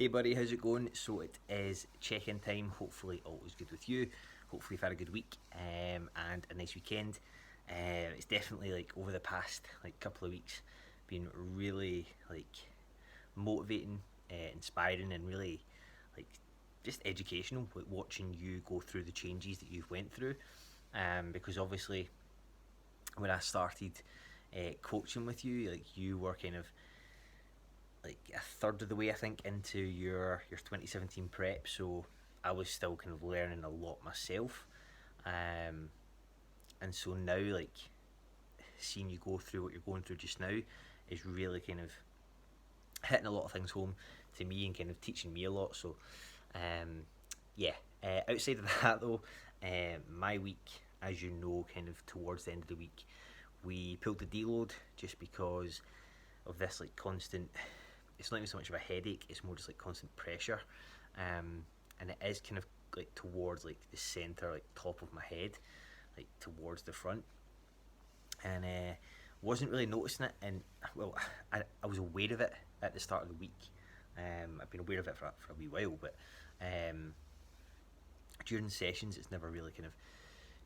Hey buddy, how's it going? So it is check-in time. Hopefully all is good with you. Hopefully you've had a good week and a nice weekend. It's definitely like over the past like couple of weeks been really like motivating, inspiring, and really like just educational. Like watching you go through the changes that you've went through, because obviously when I started coaching with you, like you were kind of like a third of the way I think into your 2017 prep, so I was still kind of learning a lot myself, um, and so now like seeing you go through what you're going through just now is really kind of hitting a lot of things home to me and kind of teaching me a lot. So um, yeah, outside of that though, my week, as you know, kind of towards the end of the week, we pulled the deload just because of this like constant, it's not even so much of a headache, it's more just like constant pressure, and it is kind of like towards like the center, like top of my head, like towards the front, and wasn't really noticing it. And well, I was aware of it at the start of the week. I've been aware of it for a wee while, but um, during sessions it's never really kind of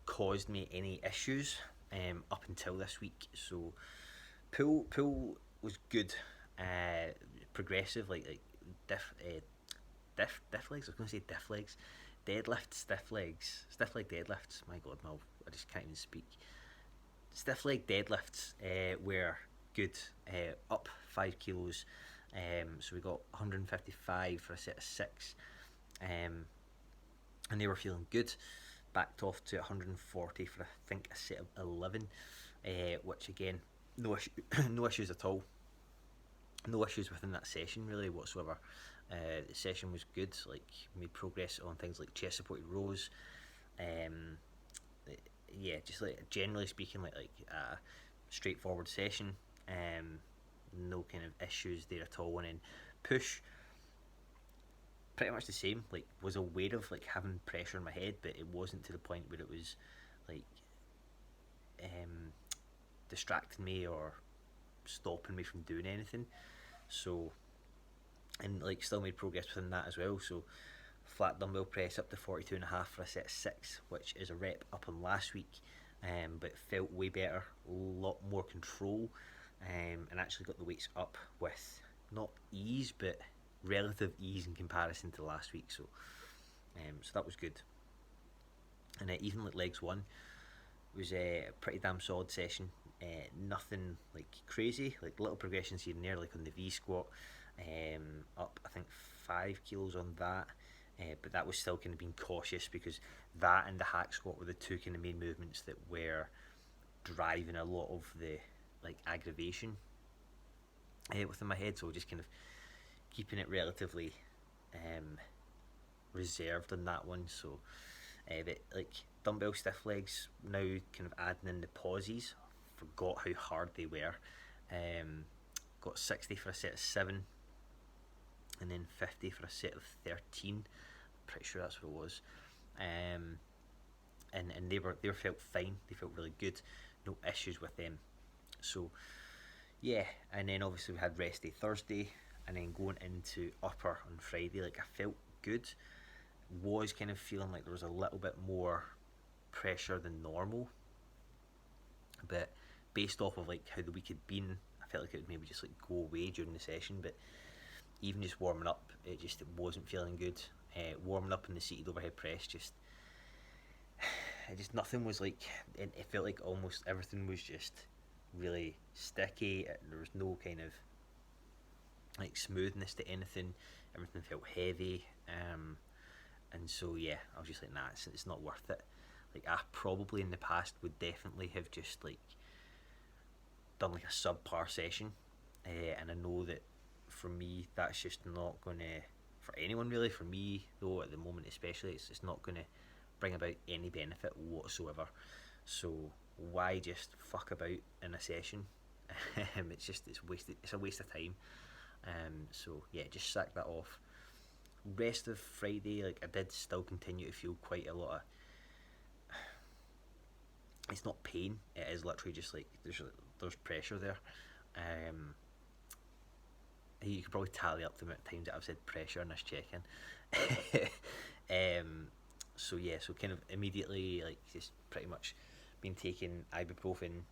caused me any issues up until this week. So pool was good, uh, progressive, like diff legs. I was going to say diff legs, deadlift stiff leg deadlifts. My God, no, I just can't even speak. Stiff leg deadlifts were good, up 5 kilos. So we got 155 for a set of six, um, and they were feeling good. Backed off to 140 for I think a set of 11, which again, no issue, no issues at all. No issues within that session really whatsoever. The session was good. Like made progress on things like chest supported rows. Um, yeah, just like generally speaking, like a straightforward session. Um, no kind of issues there at all. And then push, pretty much the same. Like was aware of like having pressure in my head, but it wasn't to the point where it was like um, distracting me or stopping me from doing anything. So and like still made progress within that as well. So flat dumbbell press up to 42 and a half for a set of six, which is a rep up on last week, but felt way better, a lot more control, and actually got the weights up with not ease but relative ease in comparison to last week. So that was good. And even like legs one was a pretty damn solid session. Nothing like crazy, like little progressions here and there, like on the V squat, up I think 5 kilos on that. But that was still kind of being cautious because that and the hack squat were the two kind of main movements that were driving a lot of the like aggravation within my head. So just kind of keeping it relatively um, reserved on that one. So but like dumbbell stiff legs now, kind of adding in the pauses, forgot how hard they were. Got 60 for a set of 7, and then 50 for a set of 13. Pretty sure that's what it was. And they were felt fine. They felt really good. No issues with them. So yeah, and then obviously we had rest day Thursday, and then going into upper on Friday. Like I felt good. Was kind of feeling like there was a little bit more pressure than normal, but based off of like how the week had been, I felt like it would maybe just like go away during the session. But even just warming up, it wasn't feeling good. Warming up in the seated overhead press, just nothing was like. It felt like almost everything was just really sticky. There was no kind of like smoothness to anything. Everything felt heavy. And so yeah, I was just like, nah, it's not worth it. Like I probably in the past would definitely have just like done like a subpar session, and I know that for me that's just not gonna, for anyone really, for me though at the moment especially, it's not gonna bring about any benefit whatsoever. So why just fuck about in a session? It's a waste of time. So yeah, just sack that off. Rest of Friday, like I did still continue to feel quite a lot of, it's not pain, it is literally just like there's pressure there. You could probably tally up the amount of times that I've said pressure in this check-in. So yeah, so kind of immediately, like, just pretty much been taking ibuprofen.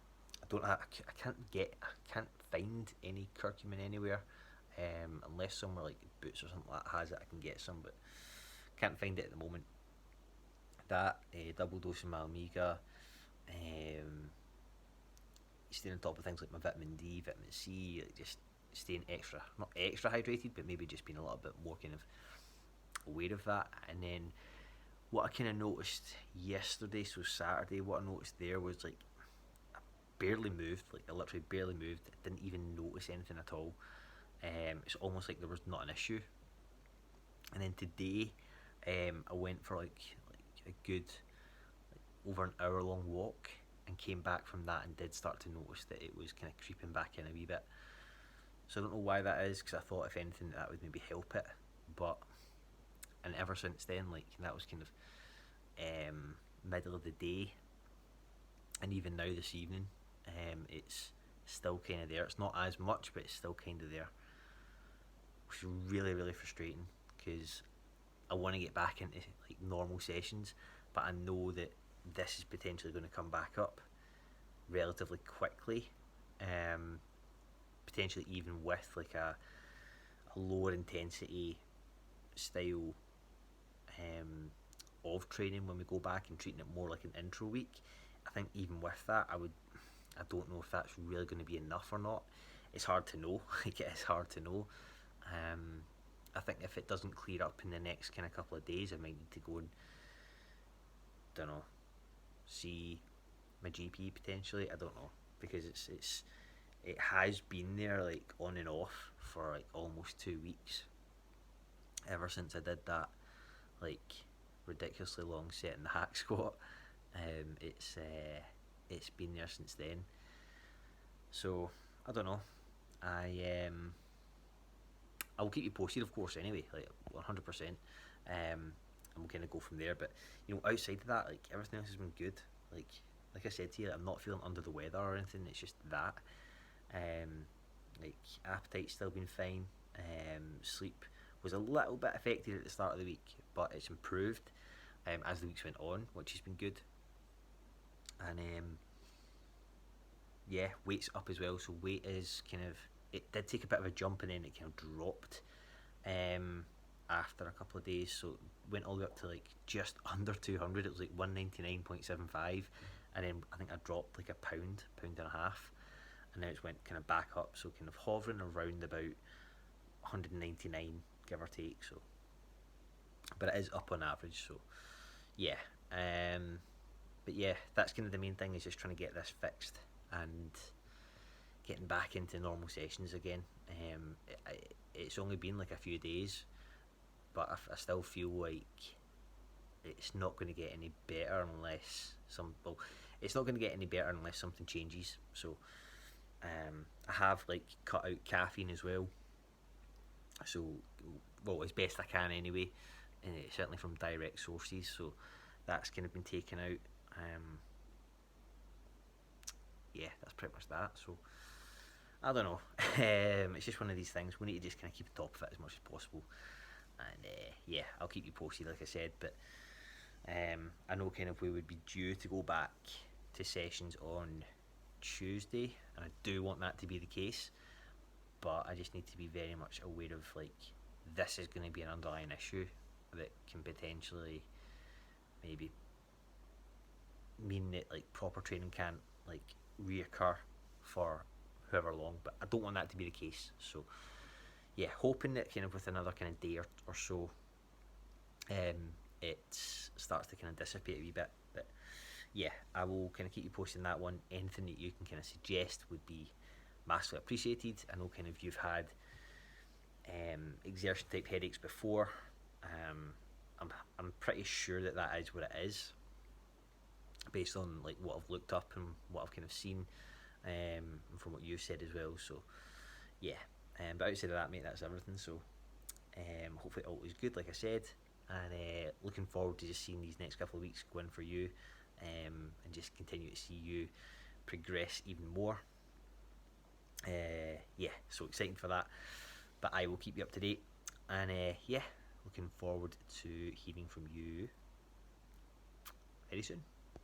I can't find any curcumin anywhere, unless somewhere like Boots or something like that has it. I can get some, but can't find it at the moment. That double dose of Malmiga, staying on top of things like my vitamin D, vitamin C, like just staying not extra hydrated, but maybe just being a little bit more kind of aware of that. And then what I kind of noticed yesterday, so Saturday, what I noticed there was like I barely moved, like I literally barely moved. I didn't even notice anything at all. It's almost like there was not an issue. And then today, I went for like a good over an hour long walk and came back from that and did start to notice that it was kind of creeping back in a wee bit. So I don't know why that is, because I thought if anything that would maybe help it, but and ever since then, like that was kind of middle of the day, and even now this evening, it's still kind of there. It's not as much, but it's still kind of there, which is really really frustrating because I want to get back into like normal sessions, but I know that this is potentially going to come back up relatively quickly, potentially even with like a lower intensity style of training when we go back and treating it more like an intro week. I think even with that, I don't know if that's really going to be enough or not. It's hard to know. Like it is hard to know. I think if it doesn't clear up in the next kind of couple of days, I might need to go and don't know, see my GP potentially. I don't know, because it has been there like on and off for like almost 2 weeks ever since I did that like ridiculously long set in the hack squat. It's been there since then. So I don't know. I'll keep you posted, of course. Anyway, like 100%. And we'll kind of go from there. But outside of that, like everything else has been good. Like I said to you, I'm not feeling under the weather or anything. It's just that. Like appetite's still been fine. Sleep was a little bit affected at the start of the week, but it's improved as the weeks went on, which has been good. And yeah, weight's up as well. So weight is kind of, it did take a bit of a jump and then it kind of dropped after a couple of days. So it went all the way up to like just under 200. It was like 199.75, and then I think I dropped like a pound and a half, and now it's went kind of back up. So kind of hovering around about 199, give or take. So, but it is up on average. So yeah. But yeah, that's kind of the main thing, is just trying to get this fixed and getting back into normal sessions again. It's only been like a few days, but I still feel like it's not going to get any better unless it's not going to get any better unless something changes. So I have like cut out caffeine as well. So as best I can anyway, and certainly from direct sources. So that's kind of been taken out. Yeah, that's pretty much that. So I don't know. It's just one of these things. We need to just kind of keep the top of it as much as possible. And yeah, I'll keep you posted, like I said. But I know kind of we would be due to go back to sessions on Tuesday, and I do want that to be the case. But I just need to be very much aware of like this is going to be an underlying issue that can potentially maybe mean that like proper training can't like reoccur for however long, but I don't want that to be the case. So yeah, hoping that kind of with another kind of day or so, it starts to kind of dissipate a wee bit. But yeah, I will kind of keep you posting that one. Anything that you can kind of suggest would be massively appreciated. I know kind of you've had exertion type headaches before. I'm pretty sure that is what it is, based on like what I've looked up and what I've kind of seen, and from what you've said as well. So yeah, but outside of that, mate, that's everything. So hopefully all is good, like I said, and looking forward to just seeing these next couple of weeks go in for you, and just continue to see you progress even more. Yeah, so exciting for that. but I will keep you up to date. And yeah, looking forward to hearing from you very soon.